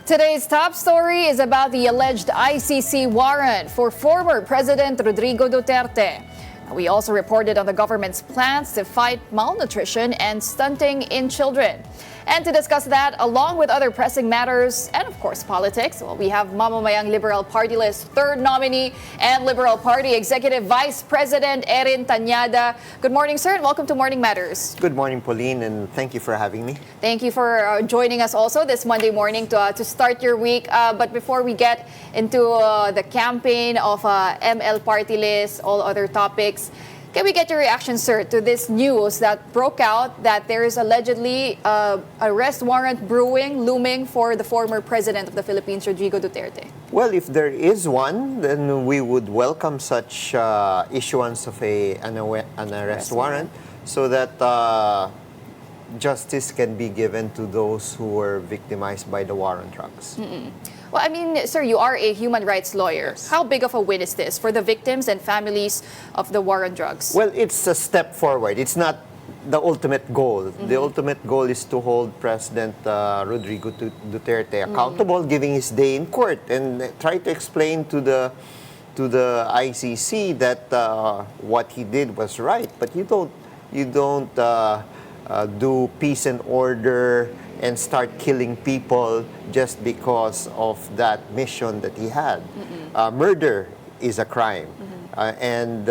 Today's top story is about the alleged ICC warrant for former President Rodrigo Duterte. We also reported on the government's plans to fight malnutrition and stunting in children. And to discuss that, along with other pressing matters and, of course, politics, we have Mamamayang Liberal Party-list third nominee and Liberal Party Executive Vice President Erin Tañada. Good morning, sir, and welcome to Morning Matters. Good morning, Pauline, and thank you for having me. Thank you for joining us also this Monday morning to start your week. But before we get into the campaign of ML Party-list, all other topics, can we get your reaction, sir, to this news that broke out that there is allegedly arrest warrant looming for the former president of the Philippines, Rodrigo Duterte? Well, if there is one, then we would welcome such issuance of an arrest warrant so that justice can be given to those who were victimized by the war on drugs. Well, I mean, sir, you are a human rights lawyer. Yes. How big of a win is this for the victims and families of the war on drugs? Well, it's a step forward. It's not the ultimate goal. The ultimate goal is to hold President Rodrigo Duterte accountable, giving his day in court, and try to explain to the ICC that what he did was right. But you don't do peace and order and start killing people just because of that mission that he had. Murder is a crime. And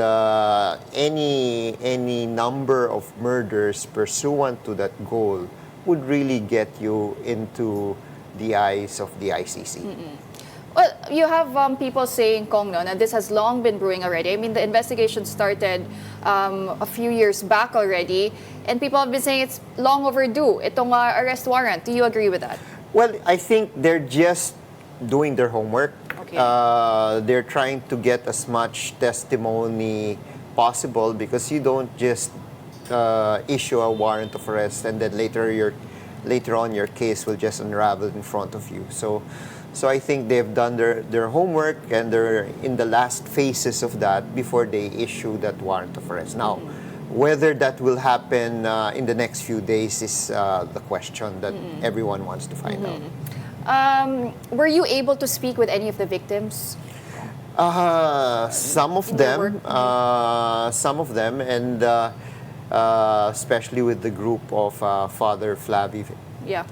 any number of murders pursuant to that goal would really get you into the eyes of the ICC. Well, you have people saying, Kong, no, that this has long been brewing already. I mean, the investigation started a few years back already, and people have been saying it's long overdue, itong arrest warrant. Do you agree with that? Well, I think they're just doing their homework. Okay. They're trying to get as much testimony possible because you don't just issue a warrant of arrest and then later on your case will just unravel in front of you. So I think they've done their homework and they're in the last phases of that before they issue that warrant of arrest. Now, whether that will happen in the next few days is the question that everyone wants to find out. Were you able to speak with any of the victims? Some of them, and especially with the group of Father Flavi. Yeah.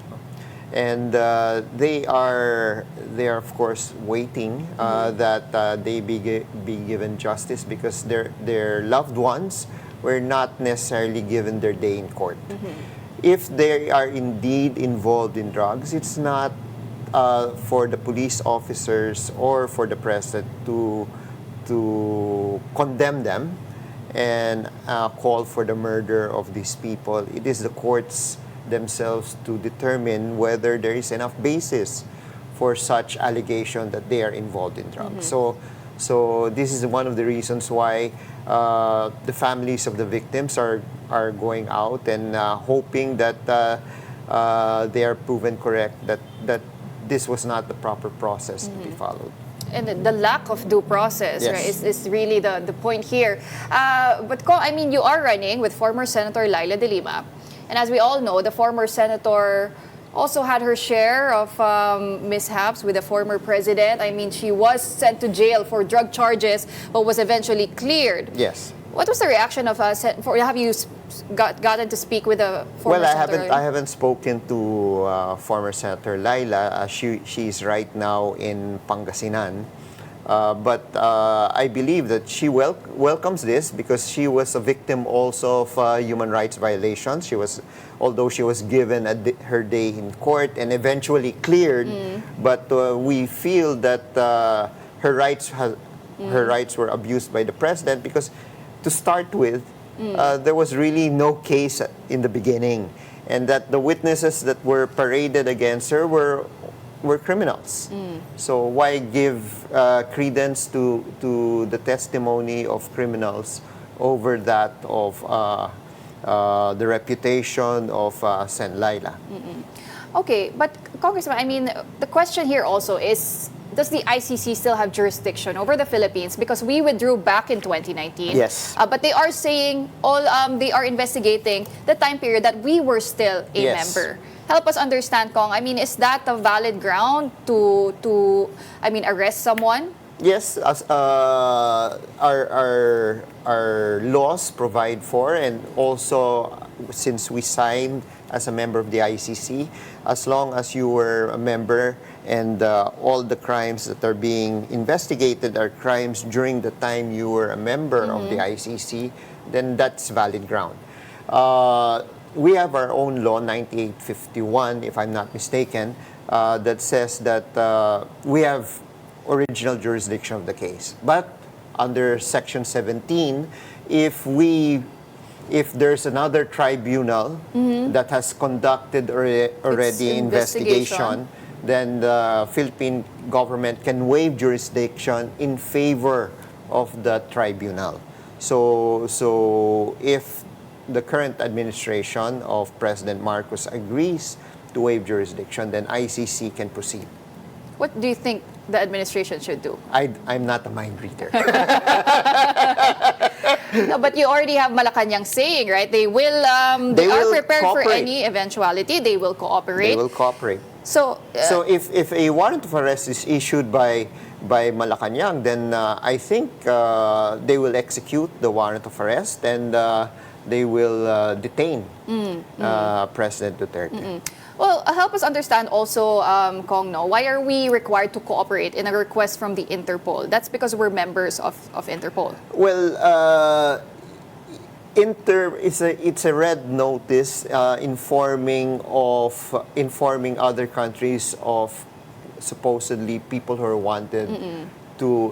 And they are of course waiting that they be given justice because their loved ones were not necessarily given their day in court. If they are indeed involved in drugs, it's not for the police officers or for the president to condemn them and call for the murder of these people. It is the courts themselves to determine whether there is enough basis for such allegation that they are involved in drugs. So this is one of the reasons why the families of the victims are going out and hoping that they are proven correct, that this was not the proper process to be followed. And the lack of due process, Yes. right, is really the point here. But I mean, you are running with former Senator Leila de Lima. And as we all know, the former senator also had her share of mishaps with the former president. I mean, she was sent to jail for drug charges, but was eventually cleared. Yes. What was the reaction of have you gotten to speak with the former senator? I haven't spoken to former Senator Leila. She's right now in Pangasinan. But I believe that she welcomes this because she was a victim also of human rights violations. Although she was given her day in court and eventually cleared, but we feel that her rights were abused by the president because, to start with, there was really no case in the beginning, and that the witnesses that were paraded against her were criminals. So why give credence to the testimony of criminals over that of the reputation of Sen. Leila? Okay, but Congressman, I mean, the question here also is, does the ICC still have jurisdiction over the Philippines? Because we withdrew back in 2019. Yes. But they are saying they are investigating the time period that we were still a member. help us understand, Kong. I mean, is that a valid ground to arrest someone? Yes, as our laws provide for, and also since we signed as a member of the ICC, as long as you were a member and all the crimes that are being investigated are crimes during the time you were a member of the ICC, then that's valid ground. We have our own law, 9851, if I'm not mistaken, that says that we have original jurisdiction of the case. But under Section 17, if there's another tribunal that has conducted already investigation, then the Philippine government can waive jurisdiction in favor of the tribunal. So if the current administration of President Marcos agrees to waive jurisdiction, then ICC can proceed. What do you think the administration should do? I'm not a mind reader. No, but you already have Malacanang saying, right? They are prepared for any eventuality. They will cooperate. They will cooperate. So if a warrant of arrest is issued by Malacanang, then I think they will execute the warrant of arrest, and they will detain President Duterte. Well, help us understand also, Kong, no? Why are we required to cooperate in a request from the Interpol? That's because we're members of Interpol. Well, it's a red notice informing other countries of supposedly people who are wanted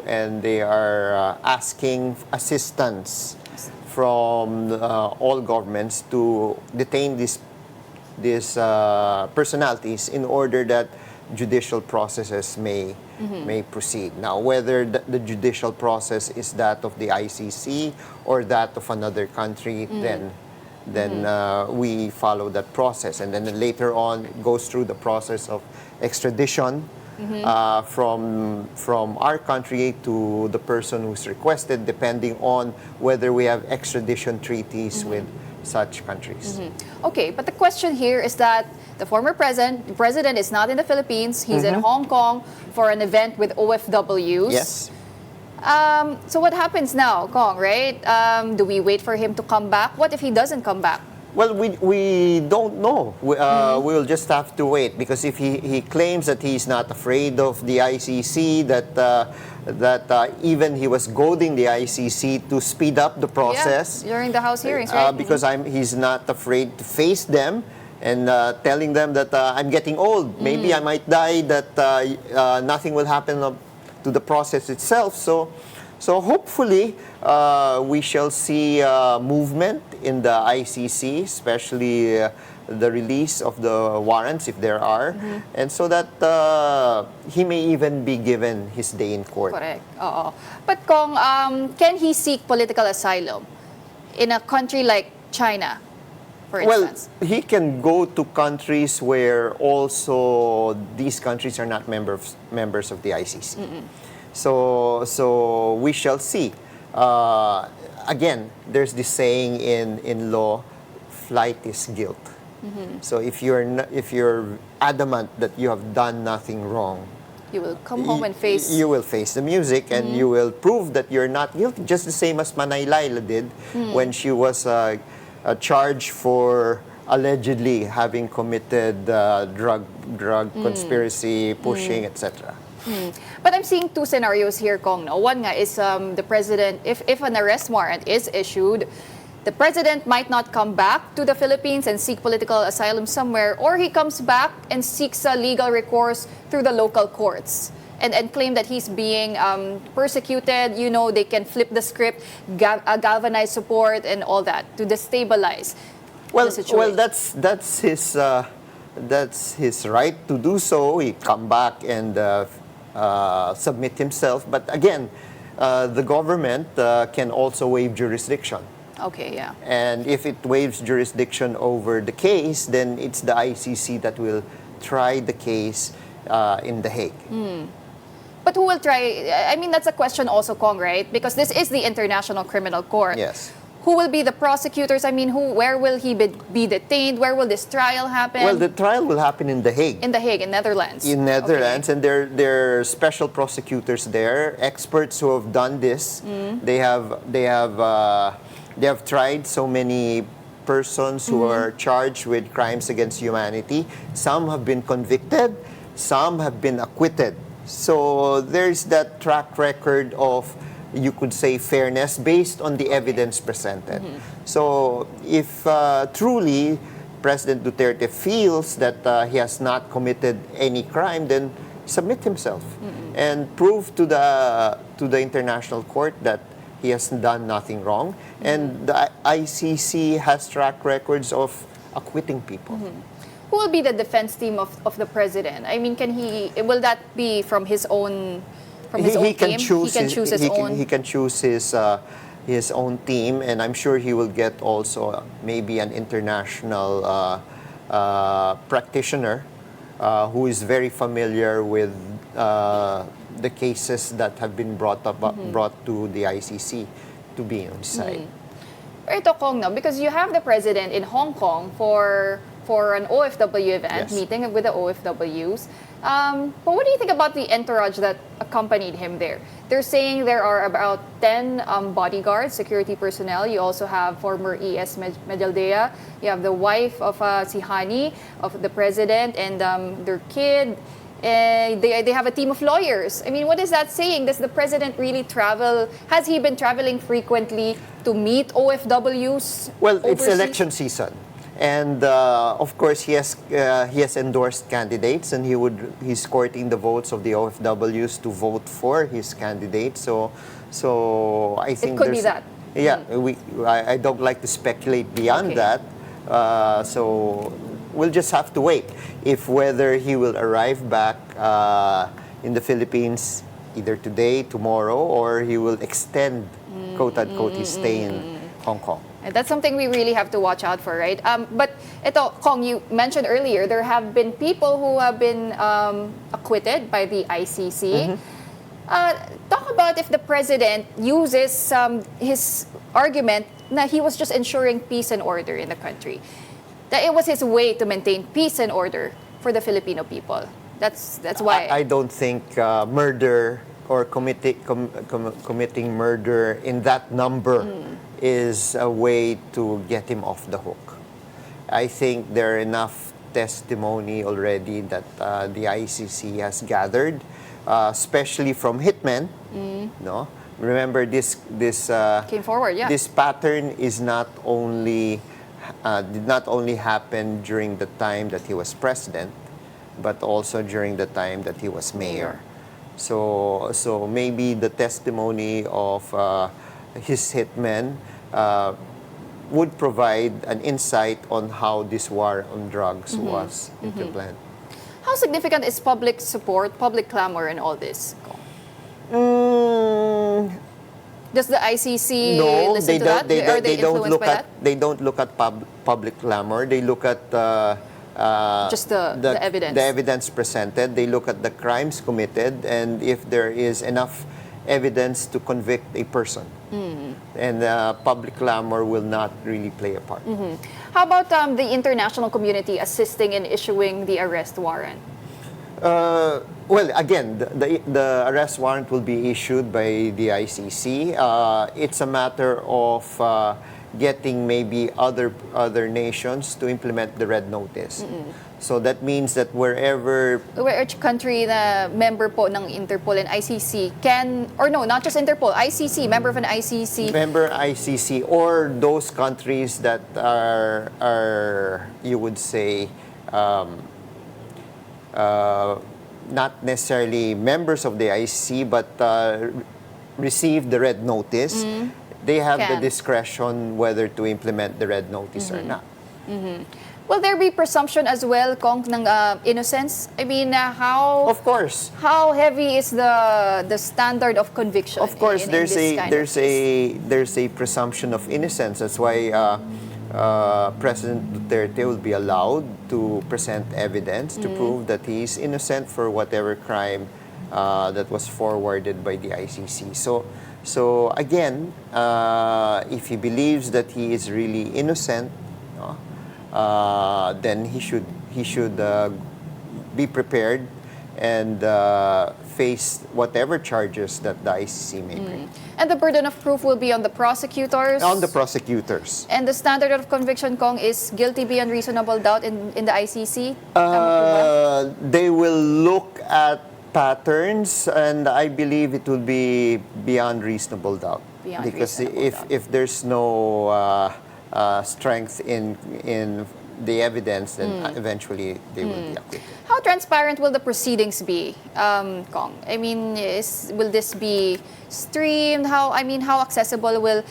and they are asking assistance from all governments to detain these personalities in order that judicial processes may proceed. Now, whether the judicial process is that of the ICC or that of another country, then we follow that process, and then later on it goes through the process of extradition from our country to the person who's requested, depending on whether we have extradition treaties with such countries. Okay, but the question here is that the former president is not in the Philippines. He's in Hong Kong for an event with OFWs. Yes. So what happens now, Kong, right? Do we wait for him to come back? What if he doesn't come back? Well, we don't know. We'll just have to wait, because if he claims that he's not afraid of the ICC, that even he was goading the ICC to speed up the process. Yeah, during the House hearings, right? Because he's not afraid to face them and telling them that I'm getting old. Maybe I might die, that nothing will happen to the process itself. So hopefully we shall see movement in the ICC, especially the release of the warrants, if there are, and so that he may even be given his day in court. Correct. But Kong, can he seek political asylum in a country like China, for instance? Well, he can go to countries where also these countries are not members of the ICC. So we shall see. Again, there's this saying in law, flight is guilt. So if you're adamant that you have done nothing wrong, you will come home and face... You will face the music, and you will prove that you're not guilty, just the same as Manay Leila did when she was charged for allegedly having committed drug conspiracy, pushing, etc. But I'm seeing two scenarios here, Kong. No? One nga is the president, if an arrest warrant is issued, the president might not come back to the Philippines and seek political asylum somewhere, or he comes back and seeks a legal recourse through the local courts and claim that he's being persecuted. You know, they can flip the script, galvanize support and all that to destabilize the situation. Well, that's his right to do so. He come back and submit himself. But again, the government can also waive jurisdiction. Okay, yeah. And if it waives jurisdiction over the case, then it's the ICC that will try the case in The Hague. But who will try? I mean, that's a question also, Kong, right? Because this is the International Criminal Court. Yes. who will be the prosecutors? I mean, where will he be detained? Where will this trial happen? Well, the trial will happen in The Hague. In The Hague, in Netherlands. In Netherlands, Okay. and there are special prosecutors there, experts who have done this. They have tried so many persons who are charged with crimes against humanity. Some have been convicted, some have been acquitted. So there's that track record of, you could say, fairness based on the evidence presented. So if truly President Duterte feels that he has not committed any crime, then submit himself and prove to the international court that he has done nothing wrong. And the ICC has track records of acquitting people. Who will be the defense team of the president? I mean, will that be from his own He can team? choose He can choose his own. He can choose his own team, and I'm sure he will get also maybe an international practitioner who is very familiar with the cases that have been brought to the ICC to be on his side. Ito, Kong, no? Because you have the president in Hong Kong for an OFW event, Yes. meeting with the OFWs. But what do you think about the entourage that accompanied him there? They're saying there are about 10 bodyguards, security personnel. You also have former ES Medialdea. You have the wife of si Hani, of the president, and their kid. They have a team of lawyers. I mean, what is that saying? Does the president really travel? Has he been traveling frequently to meet OFWs? Well, it's overseas? election season, and of course he has endorsed candidates, and he's courting the votes of the OFWs to vote for his candidate. So I think could be that. Yeah, I don't like to speculate beyond Okay. that. So we'll just have to wait if whether he will arrive back in the Philippines either today, tomorrow, or he will extend, quote unquote, his stay in Hong Kong. And that's something we really have to watch out for, right? But ito, Kong, you mentioned earlier there have been people who have been acquitted by the ICC. Talk about if the president uses his argument that he was just ensuring peace and order in the country. That it was his way to maintain peace and order for the Filipino people. That's why. I don't think murder or committing murder in that number is a way to get him off the hook. I think there are enough testimony already that the ICC has gathered, especially from hitmen. No, remember this Came forward, yeah. This pattern is did not only happen during the time that he was president, but also during the time that he was mayor. So maybe the testimony of his hitmen would provide an insight on how this war on drugs was implemented. How significant is public support, public clamor in all this? Does the ICC No, listen to that? Are they influenced by that? They don't look at public clamor. They look at Just the evidence. The evidence presented. They look at the crimes committed, and if there is enough evidence to convict a person. And public clamor will not really play a part. How about the international community assisting in issuing the arrest warrant? Well, again, the arrest warrant will be issued by the ICC. It's a matter of getting maybe other nations to implement the red notice. So that means that wherever... Which country na member po ng Interpol and ICC can, or no, not just Interpol, ICC, member of an ICC. Member ICC, or those countries that are you would say, not necessarily members of the ICC, but receive the red notice, they have the discretion whether to implement the red notice or not. Will there be presumption as well, Kong, ng innocence? I mean, how... Of course. How heavy is the standard of conviction? Of course, in there's this kind of case? there's a presumption of innocence. That's why President Duterte will be allowed to present evidence to prove that he is innocent for whatever crime that was forwarded by the ICC. So again, if he believes that he is really innocent, no, then he should be prepared and face whatever charges that the ICC may bring. And the burden of proof will be on the prosecutors? On the prosecutors. And the standard of conviction, Kong, is guilty beyond reasonable doubt in the ICC? Tama po ba? They will look at patterns, and I believe it will be beyond reasonable doubt. Beyond because reasonable doubt. if there's no strength in the evidence, then eventually they will be acquitted. How transparent will the proceedings be, Kong? I mean, will this be streamed? How accessible will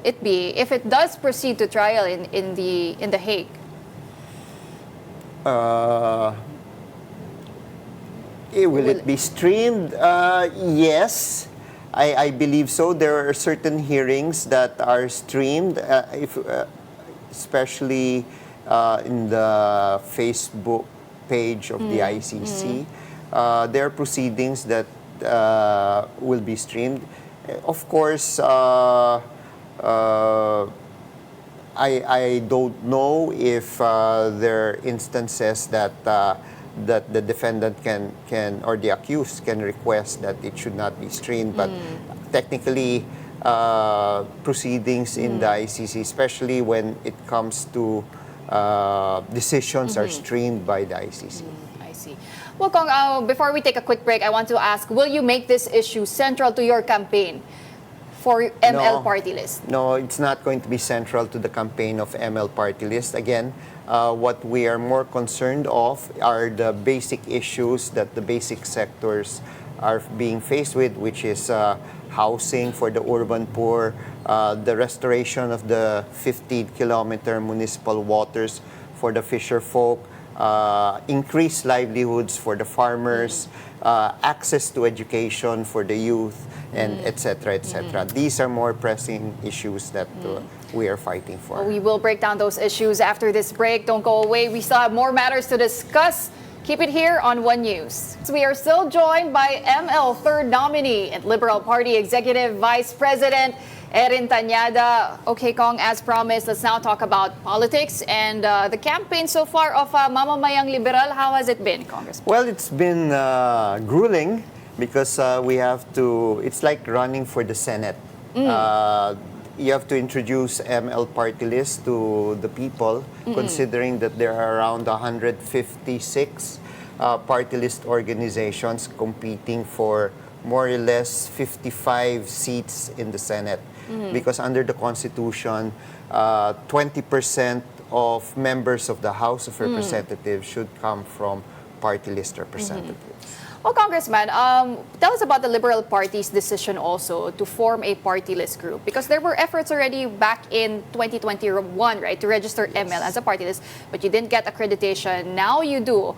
it be if it does proceed to trial in the Hague? Will it be streamed? Yes, I believe so. There are certain hearings that are streamed, especially in the Facebook page of the ICC. There are proceedings that will be streamed. Of course, I don't know if there are instances that the defendant can or the accused can request that it should not be streamed, but technically proceedings in the ICC, especially when it comes to decisions, are streamed by the ICC. I see. Well, Kong, before we take a quick break, I want to ask, will you make this issue central to your campaign for ML party list? No, it's not going to be central to the campaign of ML party list. Again, what we are more concerned of are the basic issues that the basic sectors are being faced with, which is housing for the urban poor, the restoration of the 15-kilometer municipal waters for the fisher folk, increased livelihoods for the farmers, access to education for the youth, and etc., etc. These are more pressing issues that we are fighting for. We will break down those issues after this break. Don't go away. We still have more matters to discuss. Keep it here on One News. So we are still joined by ML third nominee and Liberal Party Executive Vice President Erin Tañada. Okay, Kong, as promised, let's now talk about politics and the campaign so far of Mamamayang Liberal. How has it been, Congressman? Well, it's been grueling because we have to, it's like running for the Senate. You have to introduce ML party list to the people, considering that there are around 156 party list organizations competing for more or less 55 seats in the Senate. Because under the Constitution, 20% of members of the House of Representatives should come from party list representatives. Well, Congressman, tell us about the Liberal Party's decision also to form a party list group, because there were efforts already back in 2021, right, to register ML as a party list, but you didn't get accreditation. Now you do.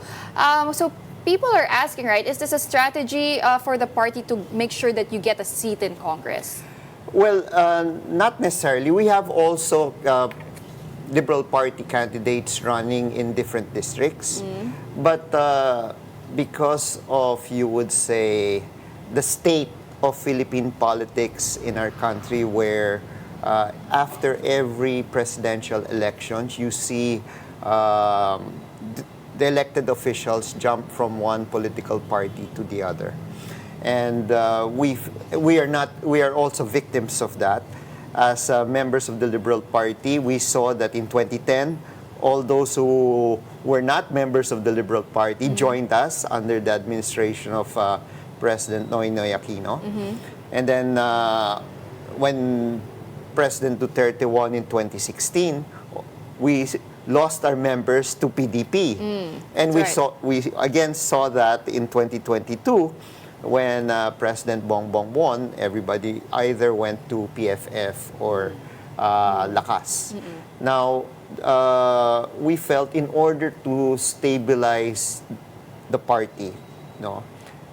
So people are asking, right, is this a strategy for the party to make sure that you get a seat in Congress? Well, not necessarily. We have also Liberal Party candidates running in different districts, but because of, you would say, the state of Philippine politics in our country, where after every presidential elections, you see the elected officials jump from one political party to the other. And we are also victims of that. As members of the Liberal Party, we saw that in 2010, all those who were not members of the Liberal Party joined us under the administration of President Noynoy Aquino. And then when President Duterte won in 2016, we lost our members to PDP. And we again saw that in 2022 when President Bongbong won. Everybody either went to PFF or Lakas. Now, we felt in order to stabilize the party,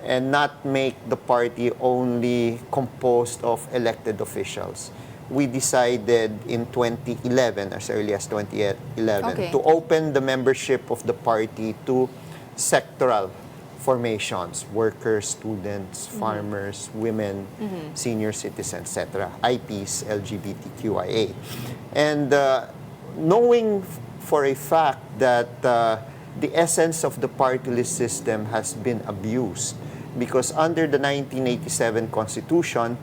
and not make the party only composed of elected officials, we decided in 2011, as early as 2011, to open the membership of the party to sectoral formations, workers, students, farmers, women, senior citizens, etc., IPs, LGBTQIA. And knowing for a fact that the essence of the party list system has been abused, because under the 1987 Constitution,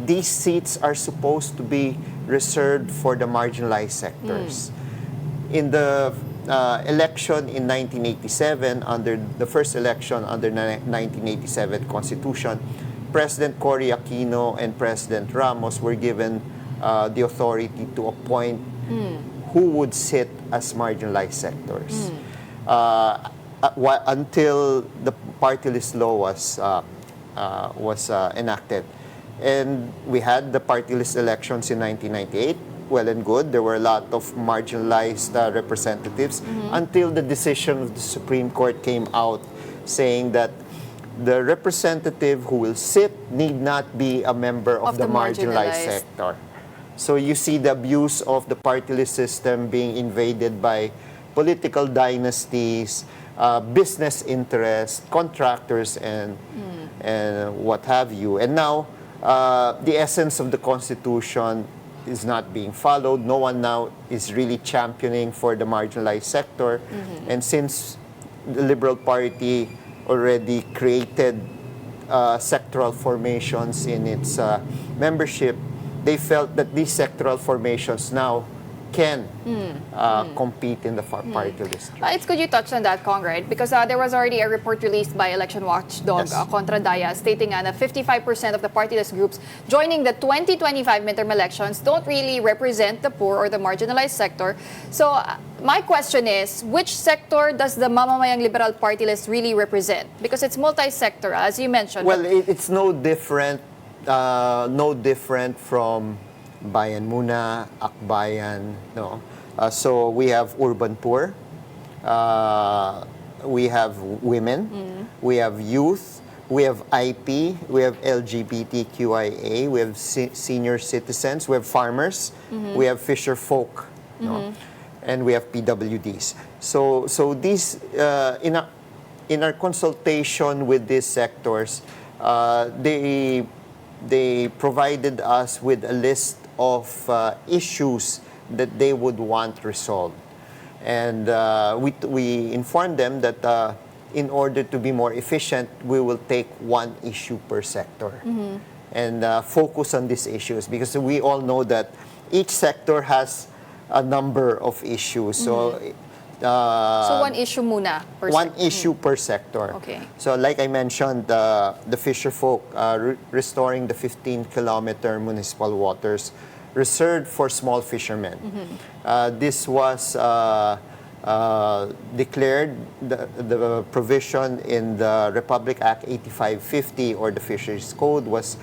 these seats are supposed to be reserved for the marginalized sectors. In the election in 1987, under the first election under the 1987 Constitution, President Cory Aquino and President Ramos were given the authority to appoint who would sit as marginalized sectors. Until the party list law was enacted. And we had the party list elections in 1998. Well and good. There were a lot of marginalized representatives until the decision of the Supreme Court came out saying that the representative who will sit need not be a member of the marginalized sector. So you see the abuse of the party list system being invaded by political dynasties, business interests, contractors, and what have you. And now, the essence of the Constitution is not being followed. No one now is really championing for the marginalized sector. And since the Liberal Party already created sectoral formations in its membership, they felt that these sectoral formations now can compete in the party list. It's good you touched on that, Kong, right? Because there was already a report released by election watchdog Contra Daya stating that 55% of the party list groups joining the 2025 midterm elections don't really represent the poor or the marginalized sector. So my question is, which sector does the Mamamayang Liberal Party list really represent? Because it's multi-sector, as you mentioned. Well, it's no different from Bayan Muna, Akbayan, no. So we have urban poor, we have women, we have youth, we have IP, we have LGBTQIA, we have senior citizens, we have farmers, we have fisher folk, no? And we have PWDs. So these in our consultation with these sectors, they provided us with a list of issues that they would want resolved. And we informed them that in order to be more efficient, we will take one issue per sector and focus on these issues, because we all know that each sector has a number of issues. So one issue muna per one issue per sector. Okay. So like I mentioned, the fisher folk, restoring the 15-kilometer municipal waters reserved for small fishermen. This was declared, the provision in the Republic Act 8550, or the Fisheries Code, was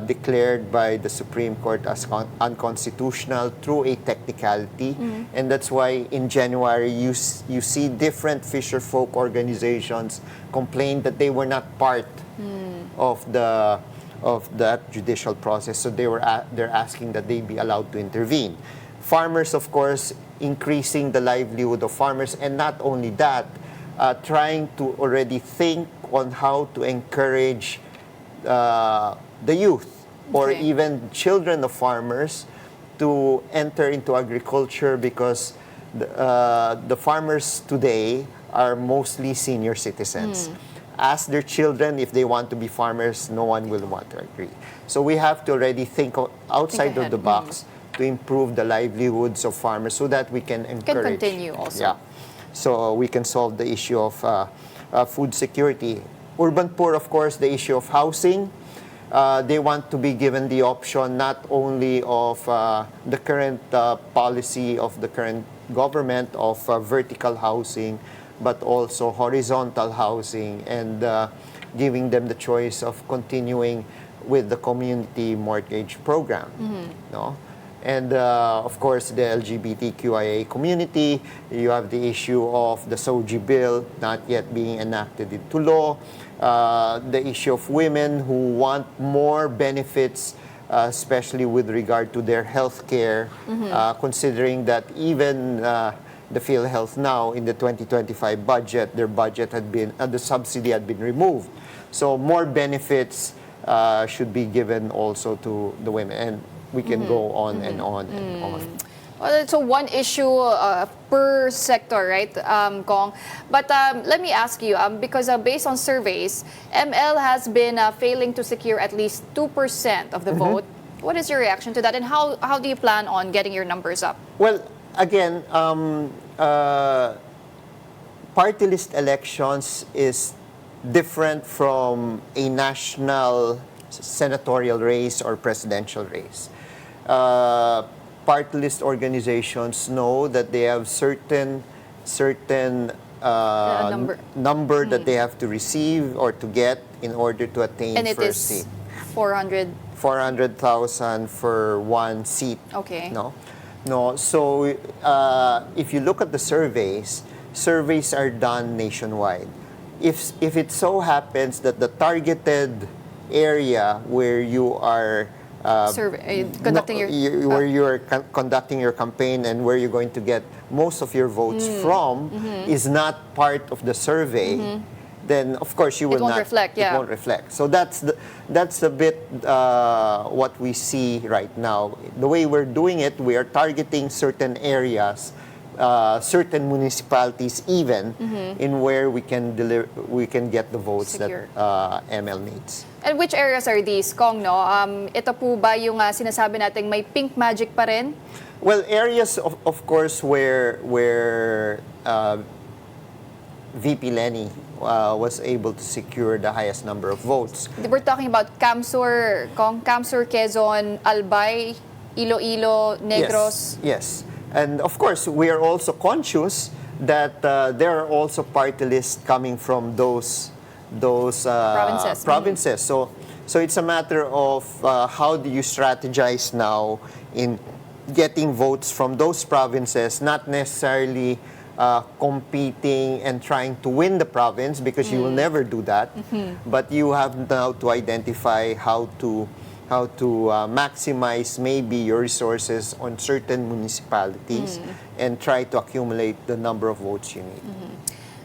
declared by the Supreme Court as unconstitutional through a technicality. And that's why in January you see different fisher folk organizations complain that they were not part of that judicial process. So they're asking that they be allowed to intervene. Farmers, of course, increasing the livelihood of farmers, and not only that, trying to already think on how to encourage the youth or even children of farmers to enter into agriculture, because the farmers today are mostly senior citizens. Ask their children if they want to be farmers, no one will want to agree. So we have to already think outside of the box to improve the livelihoods of farmers so that we can encourage. Can continue also. Yeah. So we can solve the issue of food security. Urban poor, of course, the issue of housing. They want to be given the option not only of the current policy of the current government of vertical housing, but also horizontal housing, and giving them the choice of continuing with the community mortgage program. No? And of course, the LGBTQIA community, you have the issue of the SOGI bill not yet being enacted into law, the issue of women who want more benefits, especially with regard to their health care, considering that even the PhilHealth now in the 2025 budget, their budget had been, the subsidy had been removed. So more benefits should be given also to the women. And we can go on and on and on. Well, so one issue per sector, right, Kong? But let me ask you, because based on surveys, ML has been failing to secure at least 2% of the vote. What is your reaction to that, and how do you plan on getting your numbers up? Well, again, party list elections is different from a national senatorial race or presidential race. Party list organizations know that they have certain number that they have to receive or to get in order to attain And it first is seat. 400,000 for one seat. Okay. No. So if you look at the surveys are done nationwide. If it so happens that the targeted area where you are conducting where you are conducting your campaign and where you're going to get most of your votes from is not part of the survey, then of course you will won't not reflect, it won't reflect. So that's a bit what we see right now. The way we're doing it, we are targeting certain areas, certain municipalities even in where we can get the votes Secure. that ML needs. And which areas are these, Kong, no? Ito po ba yung sinasabi nating may pink magic pa rin? Well, areas of course where VP Leni was able to secure the highest number of votes. We're talking about Camsur, Kong, Camsur, Quezon, Albay, Iloilo, Negros. Yes. And of course, we are also conscious that there are also party lists coming from those provinces. So it's a matter of how do you strategize now in getting votes from those provinces, not necessarily competing and trying to win the province, because you will never do that. But you have now to identify how to maximize maybe your resources on certain municipalities and try to accumulate the number of votes you need.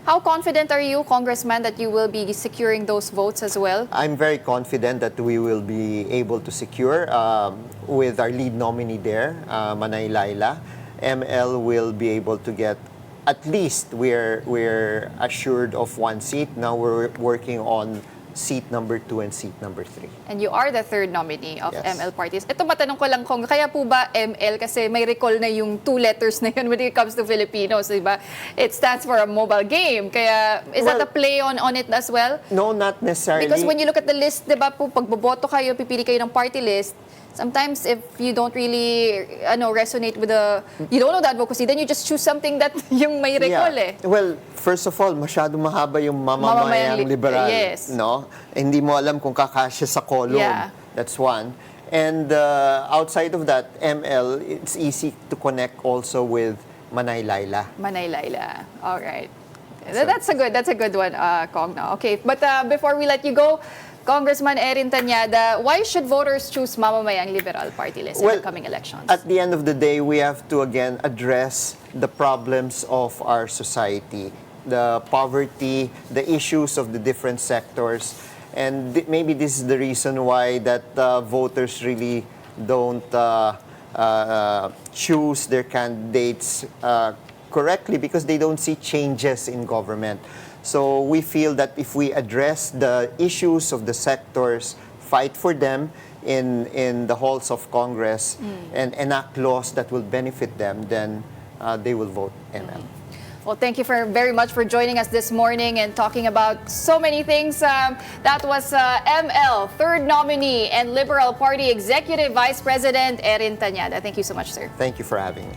How confident are you, Congressman, that you will be securing those votes as well? I'm very confident that we will be able to secure with our lead nominee there, Leila. ML will be able to get at least, we're assured of one seat. Now we're working on seat number 2 and seat number 3. And you are the third nominee of Yes. ML parties. Ito matanong ko lang, Kong, kaya po ba ML? Kasi may recall na yung 2 letters na yun when it comes to Filipinos, di ba? It stands for a mobile game. Kaya is that a play on it as well? No, not necessarily. Because when you look at the list, di ba po, pag boboto kayo, pipili kayo ng party list, sometimes if you don't really resonate with you don't know the advocacy, then you just choose something that yung may recall Well, first of all, masyado mahaba yung Mamamayang Liberal. Yes. No? Hindi mo alam kung kakasya sa column. Yeah. That's one. And outside of that, ML, it's easy to connect also with Leila. Leila. All right. That's a good one, Kong. No? Okay, but before we let you go, Congressman Erin Tañada, why should voters choose Mamamayang Liberal Party-list in the coming elections? At the end of the day, we have to again address the problems of our society, the poverty, the issues of the different sectors, and maybe this is the reason why that voters really don't choose their candidates correctly, because they don't see changes in government. So we feel that if we address the issues of the sectors, fight for them in the halls of Congress, and enact laws that will benefit them, then they will vote ML. Well, thank you very much for joining us this morning and talking about so many things. That was ML, third nominee and Liberal Party Executive Vice President Erin Tañada. Thank you so much, sir. Thank you for having me.